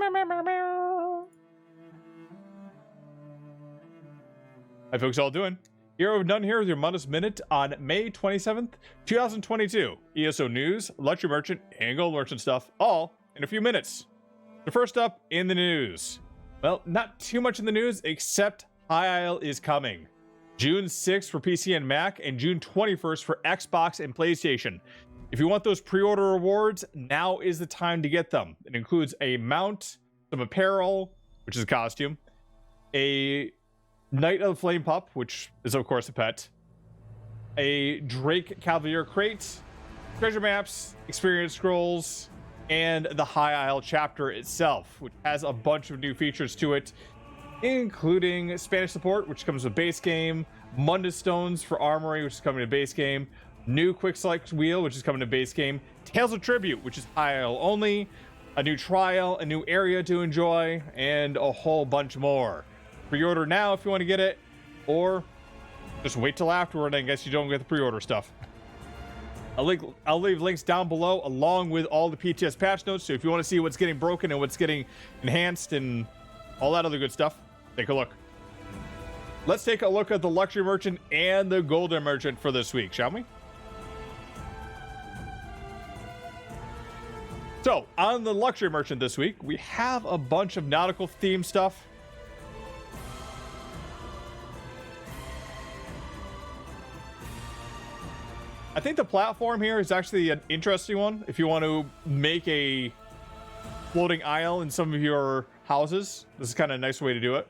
Hi folks, all doing? Here we've done here with your Mundus Minute on May 27th, 2022. ESO news, luxury merchant, and gold merchant stuff, all in a few minutes. So first up in the news. Well, not too much in the news, except High Isle is coming. June 6th for PC and Mac, and June 21st for Xbox and PlayStation. If you want those pre-order rewards, now is the time to get them. It includes a mount, some apparel, which is a costume, a Knight of the Flame Pup, which is of course a pet, a Drake Cavalier crate, treasure maps, experience scrolls, and the High Isle chapter itself, which has a bunch of new features to it, including Spanish support, which comes with base game, Mundus stones for armory, which is coming to base game, new quick select wheel, which is coming to base game, Tales of Tribute, which is High Isle only, a new trial, a new area to enjoy, and a whole bunch more. Pre-order now if you want to get it, or just wait till afterward. I guess you don't get the pre-order stuff. I'll leave links down below along with all the PTS patch notes, so if you want to see what's getting broken and what's getting enhanced and all that other good stuff, take a look. Let's take a look at the luxury merchant and the golden merchant for this week, shall we? So on the luxury merchant this week, we have a bunch of nautical themed stuff. I think the platform here is actually an interesting one if you want to make a floating isle in some of your houses. This is kind of a nice way to do it.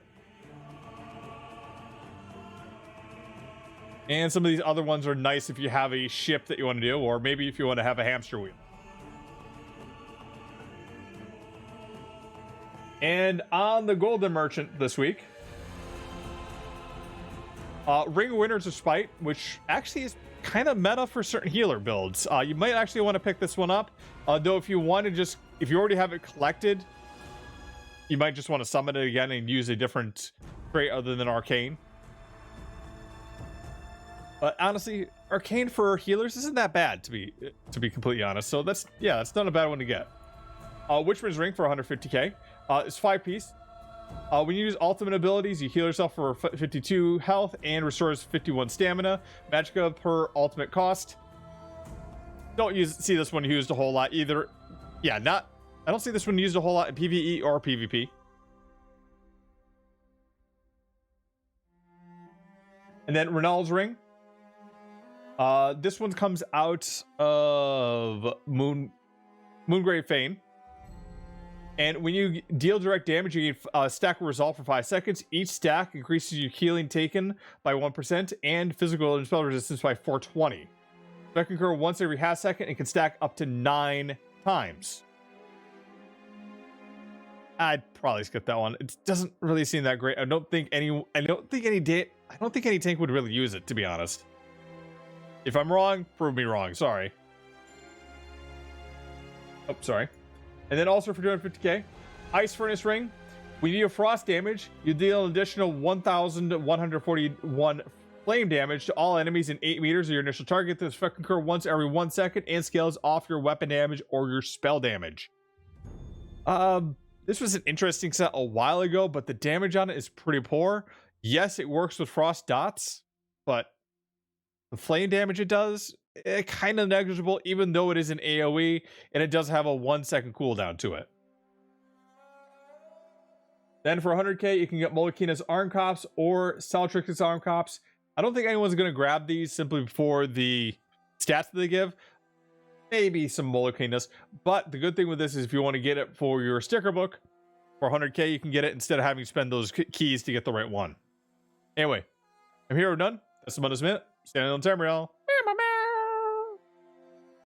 And some of these other ones are nice if you have a ship that you want to do, or maybe if you want to have a hamster wheel. And on the golden merchant this week, Ring of Winners of Spite, which actually is kind of meta for certain healer builds. You might actually want to pick this one up, though if you want to just, if you already have it collected, you might just want to summon it again and use a different trait other than Arcane. But honestly, Arcane for healers isn't that bad, to be completely honest. So that's not a bad one to get. Witchman's Ring for 150k. It's 5-piece. When you use ultimate abilities, you heal yourself for 52 health and restores 51 stamina. Magicka per ultimate cost. Don't see this one used a whole lot either. I don't see this one used a whole lot in PvE or PvP. And then Ronald's Ring. This one comes out of Moongrave Fane. And when you deal direct damage, you get stack a resolve for 5 seconds. Each stack increases your healing taken by 1% and physical and spell resistance by 420. That can occur once every half second and can stack up to 9 times. I'd probably skip that one. It doesn't really seem that great. I don't think any tank would really use it, to be honest. If I'm wrong, prove me wrong. Sorry. Oh, sorry. And then also for 250k, Ice Furnace Ring. When you deal frost damage, you deal an additional 1,141 flame damage to all enemies in 8 meters of your initial target. This effect can occur once every 1 second and scales off your weapon damage or your spell damage. This was an interesting set a while ago, but the damage on it is pretty poor. Yes, it works with frost dots, but the flame damage it does, kind of negligible, even though it is an AoE, and it does have a 1 second cooldown to it. Then for 100k, you can get Molokina's Arm Cops or Saltrix's Arm Cops. I don't think anyone's going to grab these simply for the stats that they give. Maybe some Molokina's, but the good thing with this is if you want to get it for your sticker book, for 100k, you can get it instead of having to spend those keys to get the right one. Anyway, I'm here, we're done. That's the Mundus Minute. Stand on time, y'all.